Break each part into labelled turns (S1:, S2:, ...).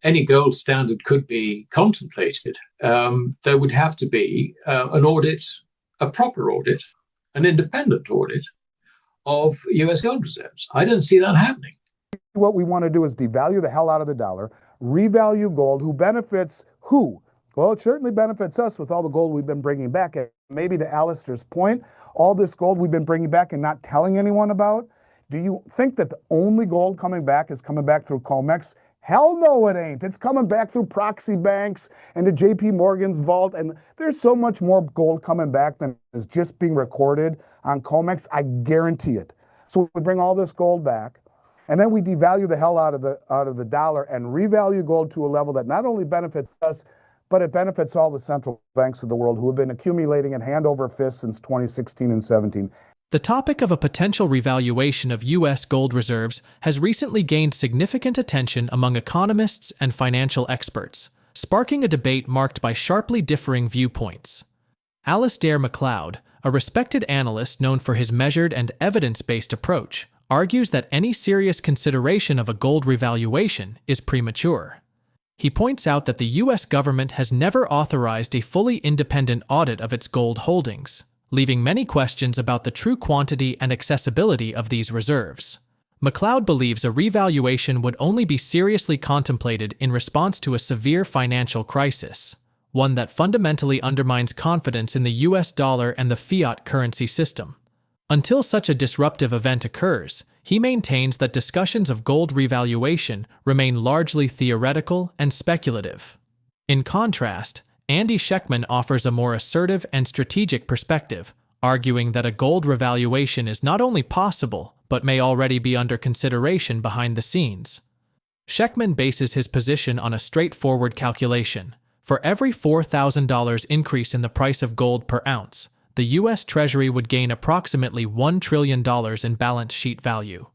S1: any gold standard could be contemplated, there would have to be an audit, a proper audit, an independent audit of US gold reserves. I don't see that happening.
S2: What we want to do is devalue the hell out of the dollar, revalue gold. Who benefits who? Well, it certainly benefits us with all the gold we've been bringing back. And maybe to Alasdair's point, all this gold we've been bringing back and not telling anyone about. Do you think that the only gold coming back is coming back through COMEX? Hell no, it ain't. It's coming back through proxy banks and to JP Morgan's vault. And there's so much more gold coming back than is just being recorded on COMEX. I guarantee it. So we bring all this gold back, and then we devalue the hell out of the dollar and revalue gold to a level that not only benefits us, but it benefits all the central banks of the world who have been accumulating in hand over fist since 2016 and 17.
S3: The topic of a potential revaluation of U.S. gold reserves has recently gained significant attention among economists and financial experts, sparking a debate marked by sharply differing viewpoints. Alasdair Macleod, a respected analyst known for his measured and evidence-based approach, argues that any serious consideration of a gold revaluation is premature. He points out that the U.S. government has never authorized a fully independent audit of its gold holdings, leaving many questions about the true quantity and accessibility of these reserves. Macleod believes a revaluation would only be seriously contemplated in response to a severe financial crisis, one that fundamentally undermines confidence in the US dollar and the fiat currency system. Until such a disruptive event occurs, he maintains that discussions of gold revaluation remain largely theoretical and speculative. In contrast, Andy Schectman offers a more assertive and strategic perspective, arguing that a gold revaluation is not only possible, but may already be under consideration behind the scenes. Schectman bases his position on a straightforward calculation. For every $4,000 increase in the price of gold per ounce, the U.S. Treasury would gain approximately $1 trillion in balance sheet value.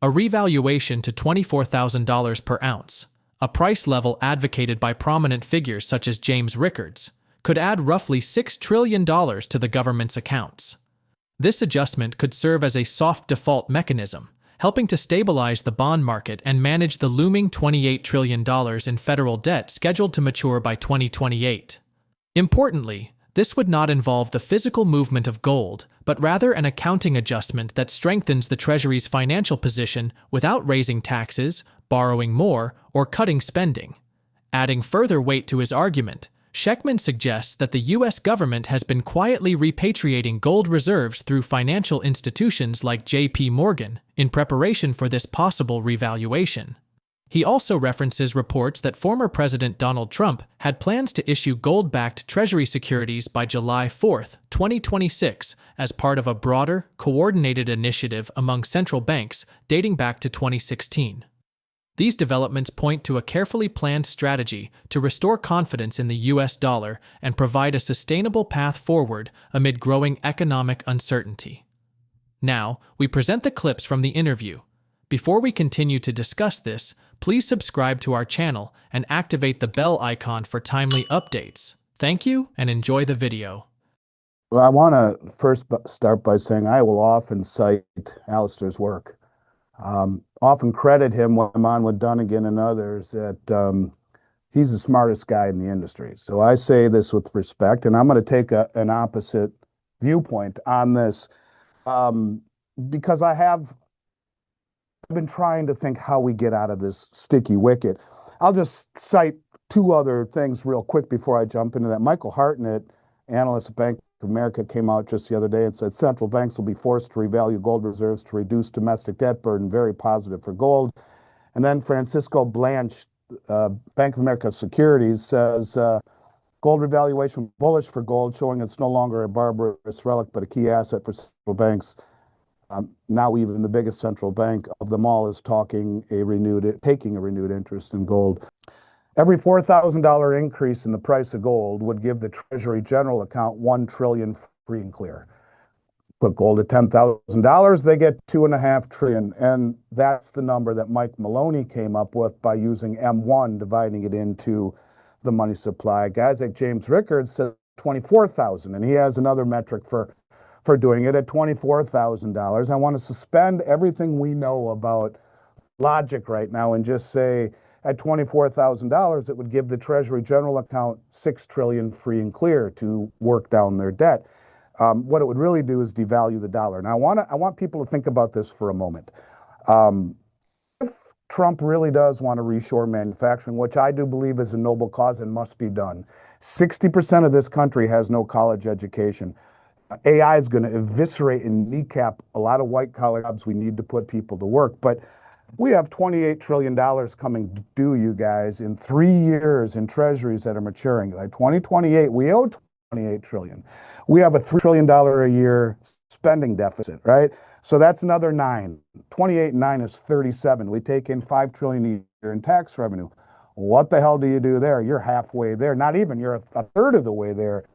S3: A revaluation to $24,000 per ounce, a price level advocated by prominent figures such as James Rickards, could add roughly $6 trillion to the government's accounts. This adjustment could serve as a soft default mechanism, helping to stabilize the bond market and manage the looming $28 trillion in federal debt scheduled to mature by 2028. Importantly, this would not involve the physical movement of gold, but rather an accounting adjustment that strengthens the Treasury's financial position without raising taxes, borrowing more, or cutting spending. Adding further weight to his argument, Schectman suggests that the U.S. government has been quietly repatriating gold reserves through financial institutions like JP Morgan in preparation for this possible revaluation. He also references reports that former President Donald Trump had plans to issue gold-backed Treasury securities by July 4, 2026, as part of a broader, coordinated initiative among central banks dating back to 2016. These developments point to a carefully planned strategy to restore confidence in the US dollar and provide a sustainable path forward amid growing economic uncertainty. Now, we present the clips from the interview. Before we continue to discuss this, please subscribe to our channel and activate the bell icon for timely updates. Thank you and enjoy the video.
S2: Well, I want to first start by saying I will often cite Alasdair's work. Often credit him when I'm on with Dunnigan and others that he's the smartest guy in the industry. So I say this with respect, and I'm going to take an opposite viewpoint on this because I've been trying to think how we get out of this sticky wicket. I'll just cite two other things real quick before I jump into that. Michael Hartnett, analyst at Bank of America, came out just the other day and said central banks will be forced to revalue gold reserves to reduce domestic debt burden. Very positive for gold. And then Francisco Blanch, Bank of America Securities, says gold revaluation bullish for gold, showing it's no longer a barbarous relic but a key asset for central banks. Now even the biggest central bank of them all is taking a renewed interest in gold. Every $4,000 increase in the price of gold would give the Treasury General account $1 trillion free and clear. Put gold at $10,000, they get $2.5 trillion, and that's the number that Mike Maloney came up with by using M1, dividing it into the money supply. Guys like James Rickards said 24,000, and he has another metric for doing it at $24,000. I want to suspend everything we know about logic right now and just say at $24,000, it would give the Treasury General account $6 trillion free and clear to work down their debt. What it would really do is devalue the dollar. Now, I want people to think about this for a moment. If Trump really does want to reshore manufacturing, which I do believe is a noble cause and must be done, 60% of this country has no college education. AI is going to eviscerate and kneecap a lot of white-collar jobs. We need to put people to work. But we have $28 trillion coming due, you guys, in 3 years in treasuries that are maturing. By 2028, we owe $28 trillion. We have a $3 trillion a year spending deficit, right? So that's another 9. 28 and 9 is 37. We take in $5 trillion a year in tax revenue. What the hell do you do there? You're halfway there. Not even, you're a third of the way there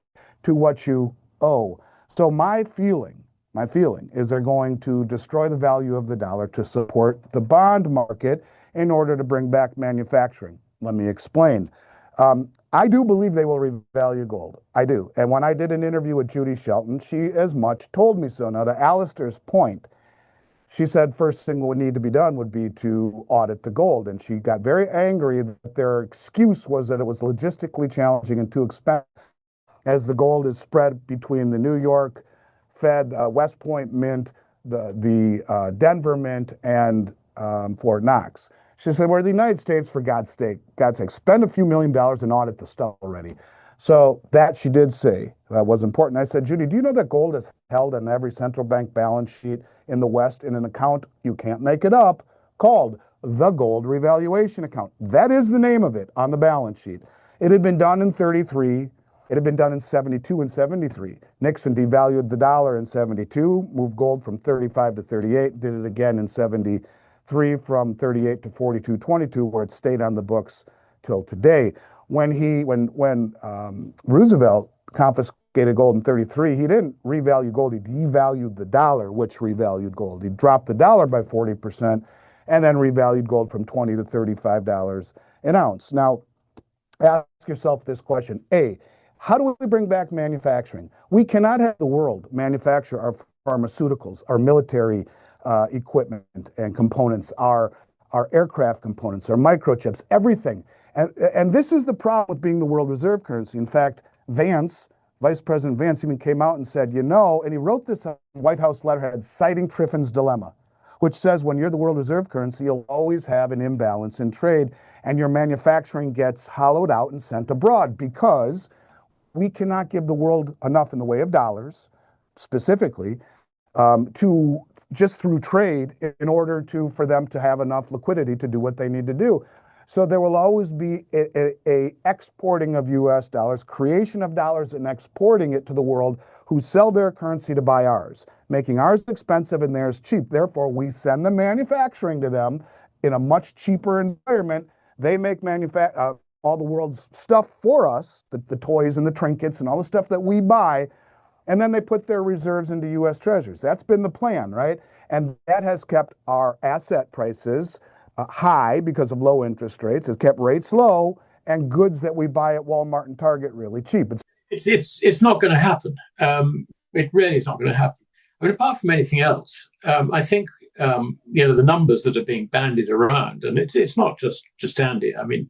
S2: to what you owe. So my feeling is they're going to destroy the value of the dollar to support the bond market in order to bring back manufacturing. Let me explain. I do believe they will revalue gold. I do. And when I did an interview with Judy Shelton, she as much told me so. Now, to Alasdair's point, she said first thing would need to be done would be to audit the gold. And she got very angry that their excuse was that it was logistically challenging and too expensive, as the gold is spread between the New York Fed, West Point Mint, the Denver Mint, and Fort Knox. She said, we're the United States, for God's sake, spend a few $1 million and audit the stuff already. So that she did say that was important. I said, Judy, do you know that gold is held on every central bank balance sheet in the West in an account, you can't make it up, called the Gold Revaluation Account? That is the name of it on the balance sheet. It had been done in 33. It had been done in 72 and 73. Nixon devalued the dollar in 72, moved gold from 35 to 38, did it again in 73 from 38 to 42.22, where it stayed on the books till today. When Roosevelt confiscated gold in 33, he didn't revalue gold, he devalued the dollar, which revalued gold. He dropped the dollar by 40% and then revalued gold from $20 to $35 an ounce. Now, ask yourself this question. A, how do we bring back manufacturing? We cannot have the world manufacture our pharmaceuticals, our military equipment and components, our aircraft components, our microchips, everything. And this is the problem with being the world reserve currency. In fact, Vice President Vance even came out and said, and he wrote this on White House letterhead citing Triffin's dilemma, which says when you're the world reserve currency, you'll always have an imbalance in trade and your manufacturing gets hollowed out and sent abroad because we cannot give the world enough in the way of dollars, specifically, to just through trade in order for them to have enough liquidity to do what they need to do. So there will always be a exporting of U.S. dollars, creation of dollars and exporting it to the world who sell their currency to buy ours, making ours expensive and theirs cheap. Therefore, we send the manufacturing to them in a much cheaper environment. They make all the world's stuff for us, the toys and the trinkets and all the stuff that we buy, and then they put their reserves into U.S. treasuries. That's been the plan, right? And that has kept our asset prices high because of low interest rates. It's kept rates low and goods that we buy at Walmart and Target really cheap.
S1: It's not going to happen. It really is not going to happen. I mean, apart from anything else, I think the numbers that are being bandied around, and it's not just Andy. I mean,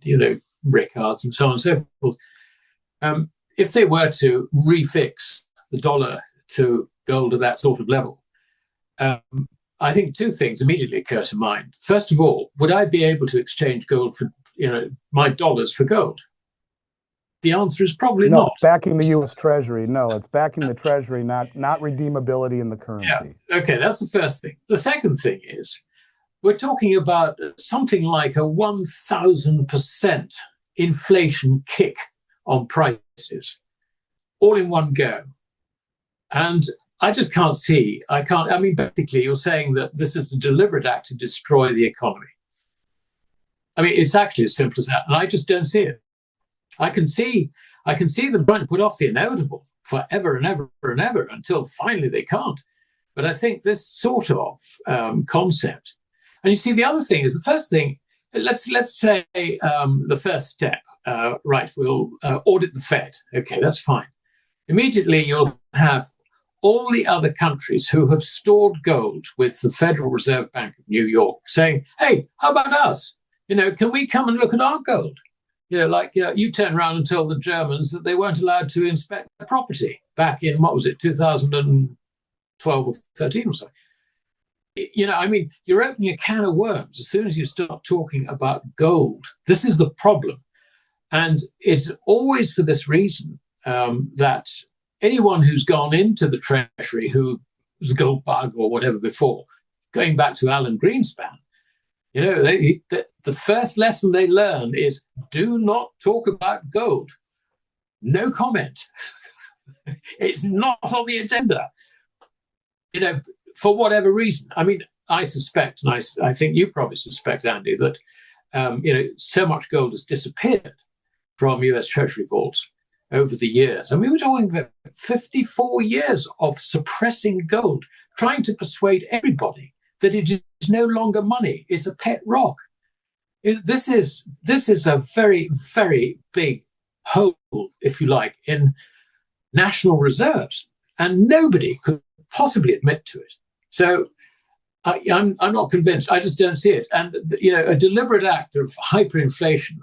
S1: Rickards and so on and so forth. If they were to refix the dollar to gold at that sort of level, I think two things immediately occur to mind. First of all, would I be able to exchange gold for my dollars for gold? The answer is probably not.
S2: Backing the U.S. Treasury. No, it's backing the Treasury, not redeemability in the currency.
S1: Yeah. Okay, that's the first thing. The second thing is we're talking about something like a 1,000% inflation kick on prices, all in one go. And I just can't see. I mean, basically, you're saying that this is a deliberate act to destroy the economy. I mean, it's actually as simple as that. And I just don't see it. I can see them trying to put off the inevitable forever and ever and ever until finally they can't. But I think this sort of concept, and you see, the other thing is the first thing. Let's say the first step, right? We'll audit the Fed. Okay, that's fine. Immediately, you'll have all the other countries who have stored gold with the Federal Reserve Bank of New York saying, "Hey, how about us? Can we come and look at our gold? You turn around and tell the Germans that they weren't allowed to inspect their property back in, what was it, 2012 or 13 or so. You're opening a can of worms as soon as you start talking about gold. This is the problem. And it's always for this reason that anyone who's gone into the Treasury, who was a gold bug or whatever before, going back to Alan Greenspan, the first lesson they learn is do not talk about gold. No comment. It's not on the agenda. For whatever reason. I suspect, and I think you probably suspect, Andy, that so much gold has disappeared from US Treasury vaults over the years. We're talking about 54 years of suppressing gold, trying to persuade everybody that it is no longer money. It's a pet rock. This is a very, very big hole, if you like, in national reserves, and nobody could possibly admit to it. So I'm not convinced. I just don't see it. And a deliberate act of hyperinflation.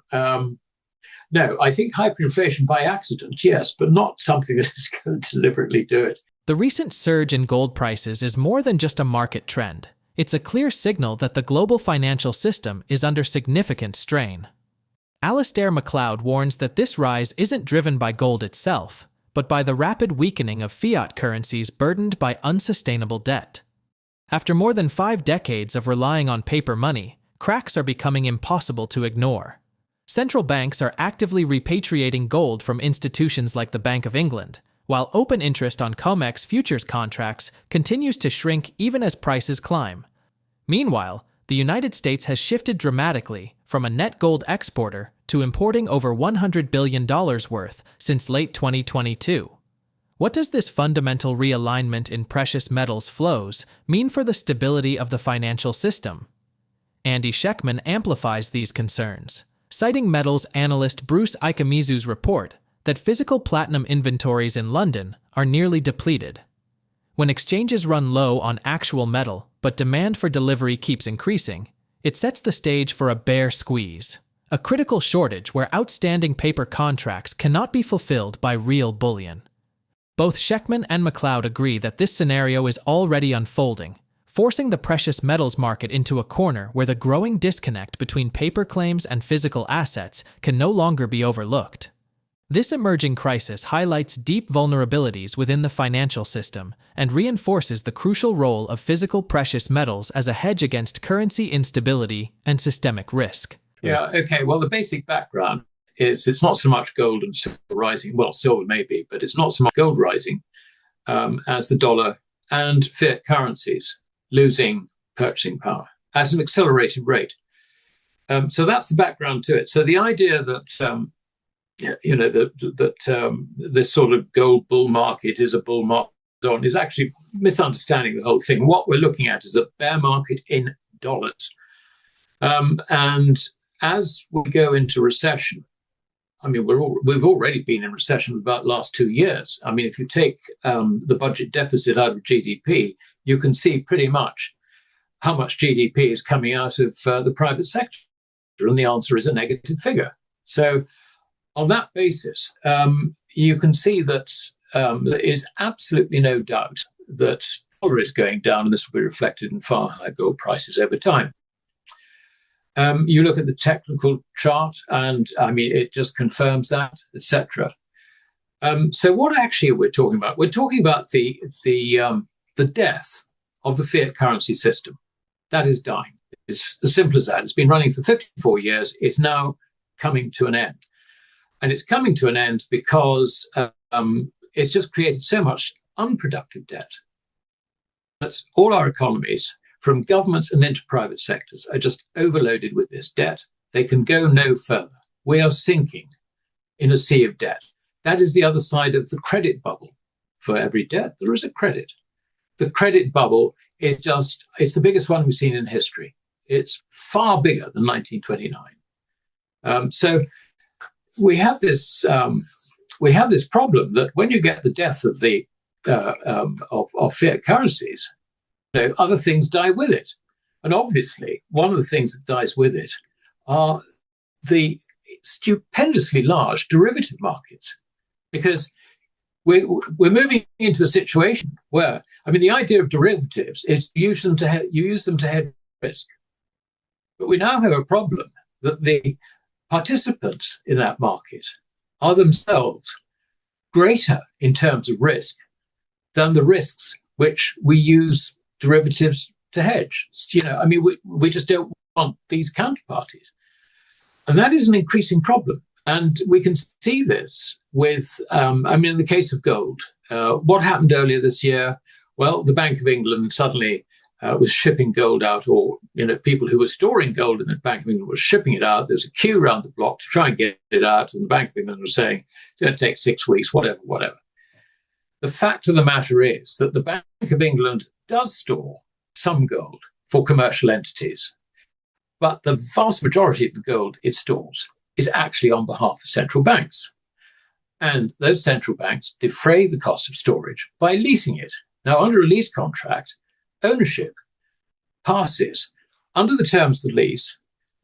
S1: No, I think hyperinflation by accident, yes, but not something that is going to deliberately do it.
S3: The recent surge in gold prices is more than just a market trend. It's a clear signal that the global financial system is under significant strain. Alasdair Macleod warns that this rise isn't driven by gold itself, but by the rapid weakening of fiat currencies burdened by unsustainable debt. After more than 5 decades of relying on paper money, cracks are becoming impossible to ignore. Central banks are actively repatriating gold from institutions like the Bank of England, while open interest on COMEX futures contracts continues to shrink even as prices climb. Meanwhile, the United States has shifted dramatically from a net gold exporter to importing over $100 billion worth since late 2022. What does this fundamental realignment in precious metals flows mean for the stability of the financial system? Andy Schectman amplifies these concerns, citing metals analyst Bruce Ikemezu's report that physical platinum inventories in London are nearly depleted. When exchanges run low on actual metal, but demand for delivery keeps increasing, it sets the stage for a bear squeeze, a critical shortage where outstanding paper contracts cannot be fulfilled by real bullion. Both Schectman and Macleod agree that this scenario is already unfolding, forcing the precious metals market into a corner where the growing disconnect between paper claims and physical assets can no longer be overlooked. This emerging crisis highlights deep vulnerabilities within the financial system and reinforces the crucial role of physical precious metals as a hedge against currency instability and systemic risk.
S1: Yeah, okay. Well, the basic background is it's not so much gold and silver rising. Well, silver may be, but it's not so much gold rising as the dollar and fiat currencies losing purchasing power at an accelerated rate. So that's the background to it. So the idea that this sort of gold bull market is a bull market is actually misunderstanding the whole thing. What we're looking at is a bear market in dollars. And as we go into recession, we've already been in recession for about the last 2 years. If you take the budget deficit out of GDP, you can see pretty much how much GDP is coming out of the private sector. And the answer is a negative figure. So on that basis, you can see that there is absolutely no doubt that dollar is going down, and this will be reflected in far higher gold prices over time. You look at the technical chart, and it just confirms that, etc. So what actually we're talking about? We're talking about the death of the fiat currency system. That is dying. It's as simple as that. It's been running for 54 years. It's now coming to an end. And it's coming to an end because it's just created so much unproductive debt that all our economies, from governments and into private sectors, are just overloaded with this debt. They can go no further. We are sinking in a sea of debt. That is the other side of the credit bubble. For every debt, there is a credit. The credit bubble is it's the biggest one we've seen in history. It's far bigger than 1929. So we have this problem that when you get the death of the of fiat currencies, other things die with it. And obviously, one of the things that dies with it are the stupendously large derivative markets, because we're moving into a situation where, I mean, the idea of derivatives is you use them to hedge risk. But we now have a problem that the participants in that market are themselves greater in terms of risk than the risks which we use derivatives to hedge. I mean, we just don't want these counterparties. And that is an increasing problem. And we can see this with, in the case of gold, what happened earlier this year? Well, the Bank of England suddenly was shipping gold out, or people who were storing gold in the Bank of England were shipping it out. There was a queue around the block to try and get it out, and the Bank of England was saying it's going to take 6 weeks, whatever. The fact of the matter is that the Bank of England does store some gold for commercial entities, but the vast majority of the gold it stores is actually on behalf of central banks. And those central banks defray the cost of storage by leasing it. Now, under a lease contract, ownership passes, under the terms of the lease,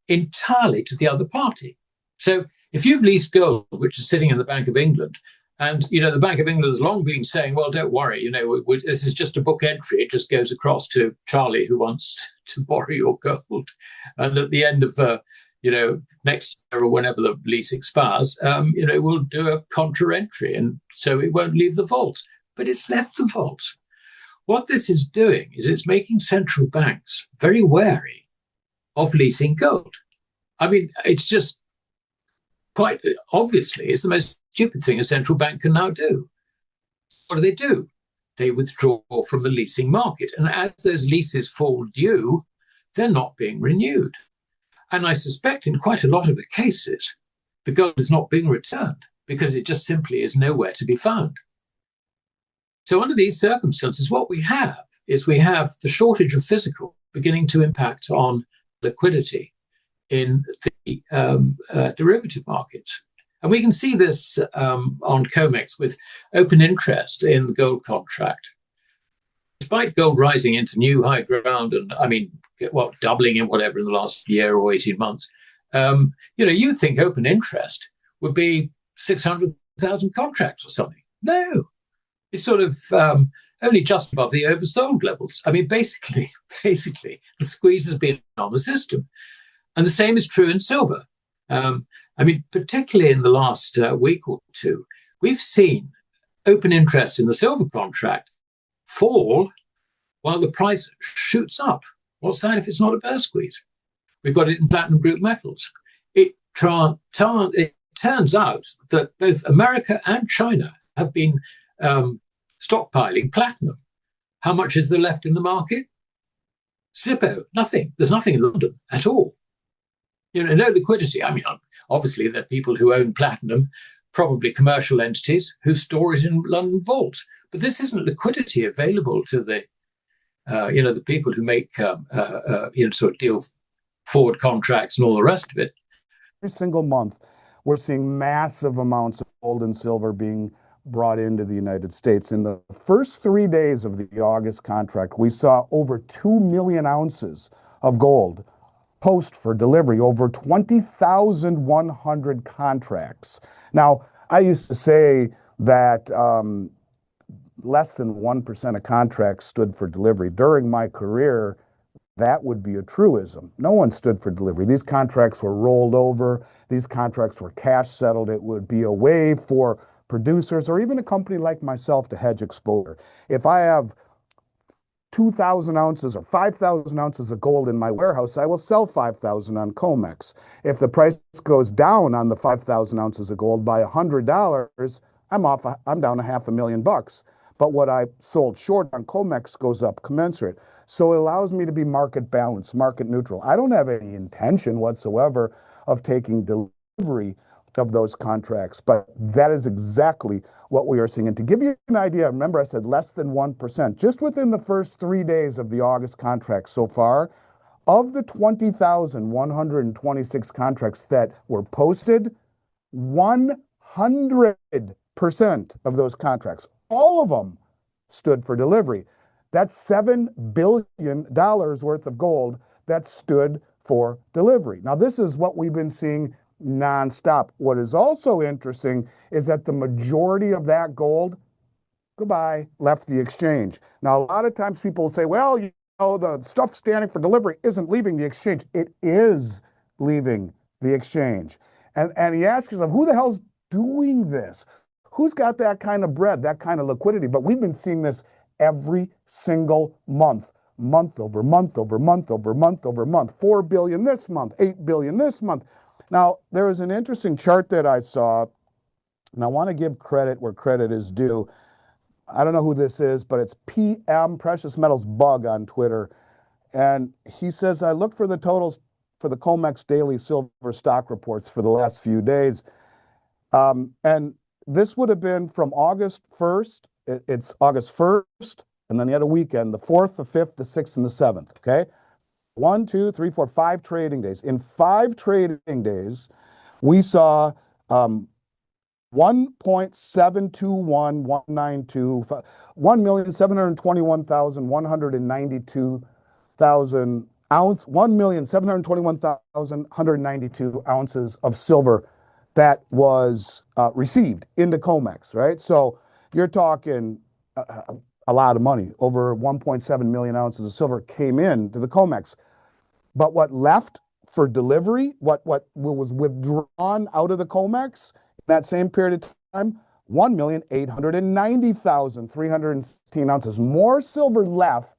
S1: entirely to the other party. So if you've leased gold, which is sitting in the Bank of England, and the Bank of England has long been saying, well, don't worry, this is just a book entry. It just goes across to Charlie, who wants to borrow your gold. And at the end of next year or whenever the lease expires, we'll do a contra entry, and so it won't leave the vault. But it's left the vault. What this is doing is it's making central banks very wary of leasing gold. I mean, it's just quite obviously it's the most stupid thing a central bank can now do. What do? They withdraw from the leasing market. And as those leases fall due, they're not being renewed. And I suspect in quite a lot of the cases, the gold is not being returned because it just simply is nowhere to be found. So under these circumstances, what we have is the shortage of physical beginning to impact on liquidity in the derivative markets. And we can see this on COMEX with open interest in the gold contract. Despite gold rising into new high ground and, doubling in whatever in the last year or 18 months, you'd think open interest would be 600,000 contracts or something. No, it's sort of only just above the oversold levels. I mean, basically, the squeeze has been on the system. And the same is true in silver. Particularly in the last week or two, we've seen open interest in the silver contract fall while the price shoots up. What's that if it's not a bear squeeze? We've got it in platinum group metals. It turns out that both America and China have been stockpiling platinum. How much is there left in the market? Zippo, nothing. There's nothing in London at all. No liquidity. I mean, obviously, there are people who own platinum, probably commercial entities who store it in London vaults. But this isn't liquidity available to the people who make sort of deal forward contracts and all the rest of it.
S2: Every single month, we're seeing massive amounts of gold and silver being brought into the United States. In the first 3 days of the August contract, we saw over 2 million ounces of gold post for delivery, over 20,100 contracts. Now, I used to say that less than 1% of contracts stood for delivery. During my career, that would be a truism. No one stood for delivery. These contracts were rolled over. These contracts were cash settled. It would be a way for producers or even a company like myself to hedge exposure. If I have 2,000 ounces or 5,000 ounces of gold in my warehouse, I will sell 5,000 on COMEX. If the price goes down on the 5,000 ounces of gold by $100, I'm down $500,000. But what I sold short on COMEX goes up commensurate. So it allows me to be market balanced, market neutral. I don't have any intention whatsoever of taking delivery of those contracts, but that is exactly what we are seeing. And to give you an idea, remember I said less than 1%, just within the first 3 days of the August contract so far, of the 20,126 contracts that were posted, 100% of those contracts, all of them, stood for delivery. That's $7 billion worth of gold that stood for delivery. Now, this is what we've been seeing nonstop. What is also interesting is that the majority of that gold, goodbye, left the exchange. Now, a lot of times people say, well, the stuff standing for delivery isn't leaving the exchange. It is leaving the exchange. And you ask yourself, who the hell's doing this? Who's got that kind of bread, that kind of liquidity? But we've been seeing this every single month over month over month over month over month. 4 billion this month, 8 billion this month. Now, there was an interesting chart that I saw, and I want to give credit where credit is due. I don't know who this is, but it's PM, Precious Metals Bug, on Twitter. And he says, I looked for the totals for the COMEX daily silver stock reports for the last few days. And this would have been from August 1st. It's August 1st, and then you had a weekend, the 4th, the 5th, the 6th, and the 7th, okay? 1, 2, 3, 4, 5 trading days. In 5 trading days, we saw 1.721192, 1,721,192 ounce, 1,721,192 ounces of silver that was received into COMEX, right? So you're talking a lot of money. Over 1.7 million ounces of silver came in to the COMEX. But what left for delivery, what was withdrawn out of the COMEX in that same period of time, 1,890,316 ounces. More silver left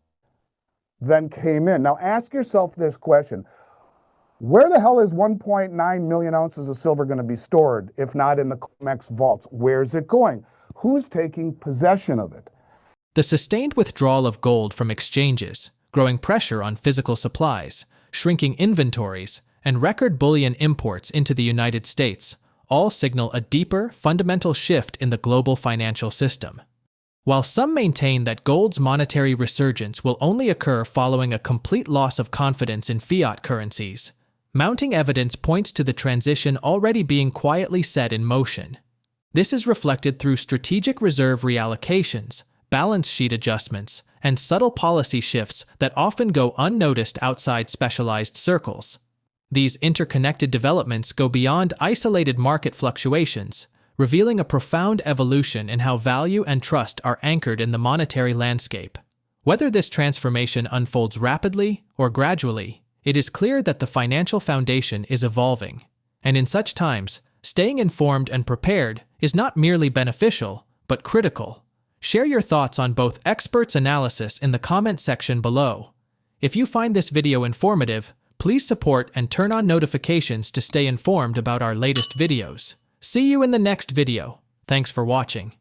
S2: than came in. Now ask yourself this question. Where the hell is 1.9 million ounces of silver going to be stored, if not in the COMEX vaults? Where's it going? Who's taking possession of it?
S3: The sustained withdrawal of gold from exchanges, growing pressure on physical supplies, shrinking inventories, and record bullion imports into the United States all signal a deeper, fundamental shift in the global financial system. While some maintain that gold's monetary resurgence will only occur following a complete loss of confidence in fiat currencies, mounting evidence points to the transition already being quietly set in motion. This is reflected through strategic reserve reallocations, balance sheet adjustments, and subtle policy shifts that often go unnoticed outside specialized circles. These interconnected developments go beyond isolated market fluctuations, revealing a profound evolution in how value and trust are anchored in the monetary landscape. Whether this transformation unfolds rapidly or gradually, it is clear that the financial foundation is evolving. And in such times, staying informed and prepared is not merely beneficial, but critical. Share your thoughts on both experts' analysis in the comment section below. If you find this video informative, please support and turn on notifications to stay informed about our latest videos. See you in the next video. Thanks for watching.